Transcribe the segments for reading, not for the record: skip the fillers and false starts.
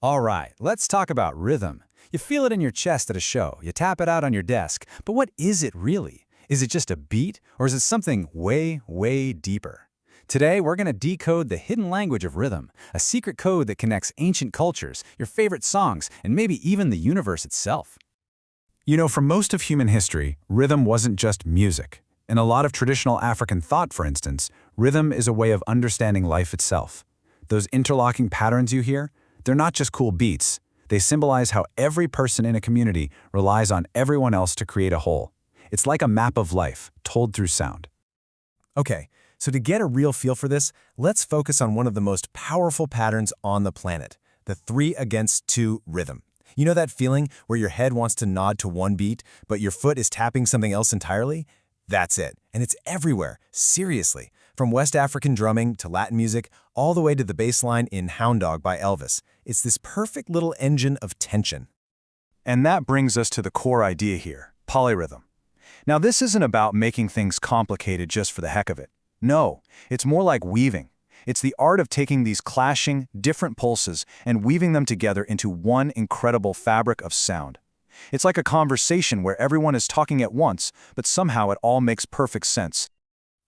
All right, let's talk about rhythm. You feel it in your chest at a show, you tap it out on your desk, but what is it really? Is it just a beat, or is it something way, way deeper? Today, we're going to decode the hidden language of rhythm, a secret code that connects ancient cultures, your favorite songs, and maybe even the universe itself. You know, for most of human history, rhythm wasn't just music. In a lot of traditional African thought, for instance, rhythm is a way of understanding life itself. Those interlocking patterns you hear, they're not just cool beats. They symbolize how every person in a community relies on everyone else to create a whole. It's like a map of life, told through sound. Okay, so to get a real feel for this, let's focus on one of the most powerful patterns on the planet, the 3-against-2 rhythm. You know that feeling where your head wants to nod to one beat, but your foot is tapping something else entirely? That's it, and it's everywhere, seriously. From West African drumming to Latin music, all the way to the bass line in Hound Dog by Elvis. It's this perfect little engine of tension. And that brings us to the core idea here, polyrhythm. Now, this isn't about making things complicated just for the heck of it. No, it's more like weaving. It's the art of taking these clashing, different pulses and weaving them together into one incredible fabric of sound. It's like a conversation where everyone is talking at once, but somehow it all makes perfect sense.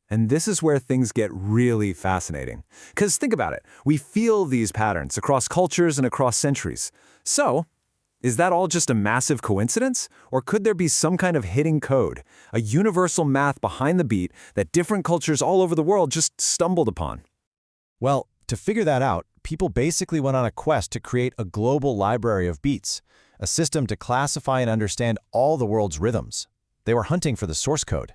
And this is where things get really fascinating. Because think about it, we feel these patterns across cultures and across centuries. So, is that all just a massive coincidence? Or could there be some kind of hidden code, a universal math behind the beat that different cultures all over the world just stumbled upon? Well, to figure that out, people basically went on a quest to create a global library of beats, a system to classify and understand all the world's rhythms. They were hunting for the source code.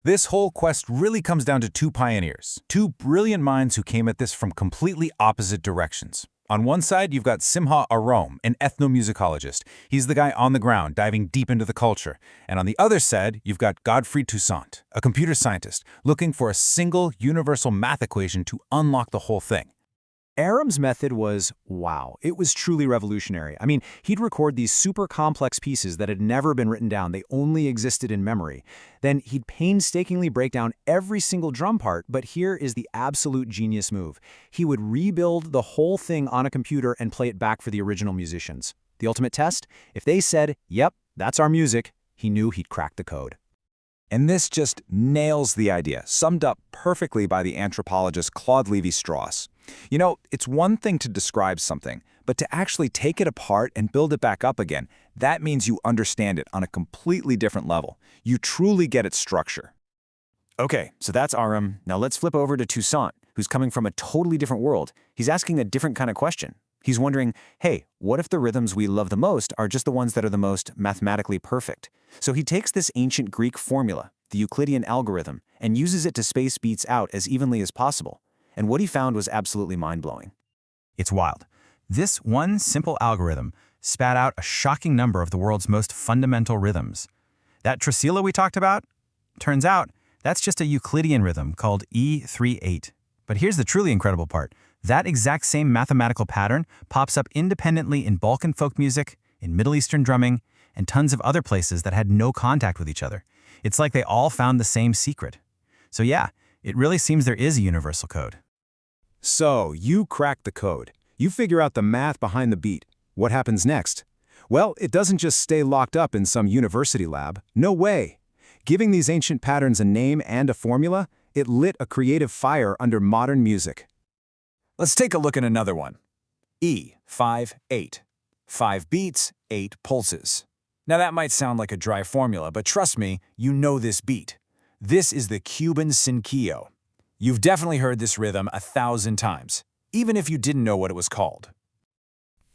This whole quest really comes down to two pioneers, two brilliant minds who came at this from completely opposite directions. On one side, you've got Simha Arom, an ethnomusicologist. He's the guy on the ground, diving deep into the culture. And on the other side, you've got Godfrey Toussaint, a computer scientist, looking for a single universal math equation to unlock the whole thing. Arom's method was, wow, it was truly revolutionary. I mean, he'd record these super complex pieces that had never been written down. They only existed in memory. Then he'd painstakingly break down every single drum part, but here is the absolute genius move. He would rebuild the whole thing on a computer and play it back for the original musicians. The ultimate test? If they said, yep, that's our music, he knew he'd cracked the code. And this just nails the idea, summed up perfectly by the anthropologist Claude Lévi-Strauss. You know, it's one thing to describe something, but to actually take it apart and build it back up again, that means you understand it on a completely different level. You truly get its structure. Okay, so that's Arom. Now let's flip over to Toussaint, who's coming from a totally different world. He's asking a different kind of question. He's wondering, hey, what if the rhythms we love the most are just the ones that are the most mathematically perfect? So he takes this ancient Greek formula, the Euclidean algorithm, and uses it to space beats out as evenly as possible. And what he found was absolutely mind-blowing. It's wild. This one simple algorithm spat out a shocking number of the world's most fundamental rhythms. That trisila we talked about? Turns out, that's just a Euclidean rhythm called E38. But here's the truly incredible part. That exact same mathematical pattern pops up independently in Balkan folk music, in Middle Eastern drumming, and tons of other places that had no contact with each other. It's like they all found the same secret. So yeah, it really seems there is a universal code. So, you crack the code. You figure out the math behind the beat. What happens next? Well, it doesn't just stay locked up in some university lab. No way. Giving these ancient patterns a name and a formula, it lit a creative fire under modern music. Let's take a look at another one. E58. 5 beats, 8 pulses. Now that might sound like a dry formula, but trust me, you know this beat. This is the Cuban cinquillo. You've definitely heard this rhythm 1,000 times, even if you didn't know what it was called.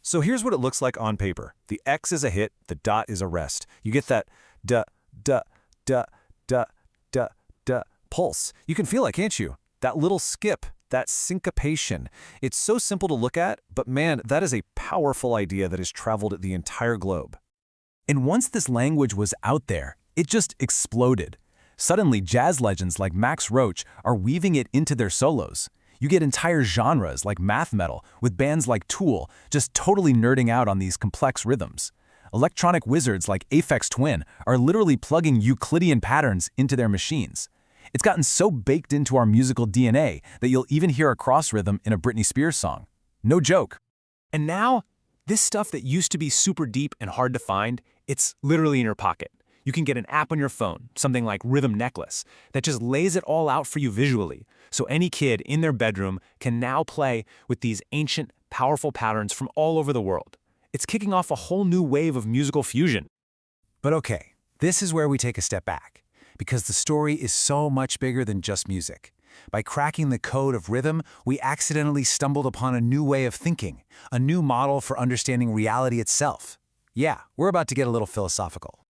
So here's what it looks like on paper. The X is a hit, the dot is a rest. You get that da, da, da, da, da, da pulse. You can feel it, can't you? That little skip, that syncopation. It's so simple to look at, but man, that is a powerful idea that has traveled the entire globe. And once this language was out there, it just exploded. Suddenly, jazz legends like Max Roach are weaving it into their solos. You get entire genres like math metal, with bands like Tool just totally nerding out on these complex rhythms. Electronic wizards like Aphex Twin are literally plugging Euclidean patterns into their machines. It's gotten so baked into our musical DNA that you'll even hear a cross rhythm in a Britney Spears song. No joke. And now, This stuff that used to be super deep and hard to find, it's literally in your pocket. You can get an app on your phone, something like Rhythm Necklace, that just lays it all out for you visually. So any kid in their bedroom can now play with these ancient, powerful patterns from all over the world. It's kicking off a whole new wave of musical fusion. But okay, this is where we take a step back, because the story is so much bigger than just music. By cracking the code of rhythm, we accidentally stumbled upon a new way of thinking, a new model for understanding reality itself. Yeah, we're about to get a little philosophical.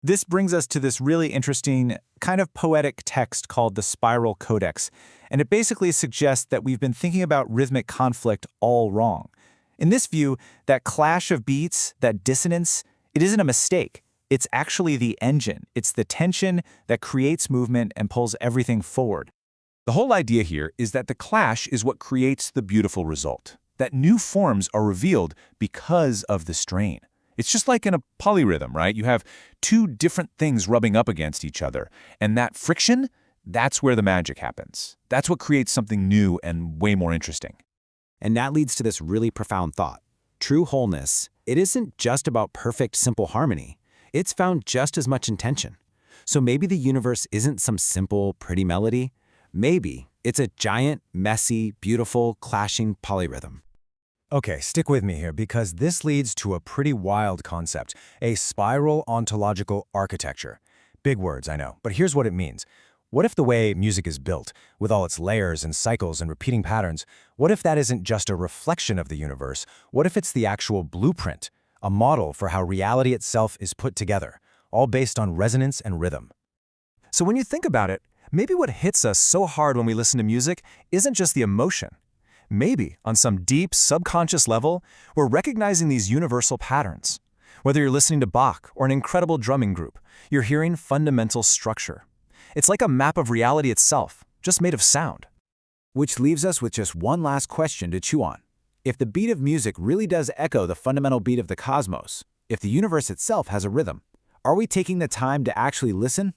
This brings us to this really interesting, kind of poetic text called the Spiral Codex, and it basically suggests that we've been thinking about rhythmic conflict all wrong. In this view, that clash of beats, that dissonance, it isn't a mistake. It's actually the engine. It's the tension that creates movement and pulls everything forward. The whole idea here is that the clash is what creates the beautiful result, that new forms are revealed because of the strain. It's just like in a polyrhythm, right? You have two different things rubbing up against each other, and that friction, that's where the magic happens. That's what creates something new and way more interesting. And that leads to this really profound thought. True wholeness, it isn't just about perfect, simple harmony. It's found just as much in tension. So maybe the universe isn't some simple, pretty melody. Maybe it's a giant, messy, beautiful, clashing polyrhythm. Okay, stick with me here, because this leads to a pretty wild concept, a spiral ontological architecture. Big words, I know, but here's what it means. What if the way music is built, with all its layers and cycles and repeating patterns, what if that isn't just a reflection of the universe? What if it's the actual blueprint, a model for how reality itself is put together, all based on resonance and rhythm? So when you think about it, maybe what hits us so hard when we listen to music isn't just the emotion. Maybe, on some deep, subconscious level, we're recognizing these universal patterns. Whether you're listening to Bach or an incredible drumming group, you're hearing fundamental structure. It's like a map of reality itself, just made of sound. Which leaves us with just one last question to chew on. If the beat of music really does echo the fundamental beat of the cosmos, if the universe itself has a rhythm, are we taking the time to actually listen,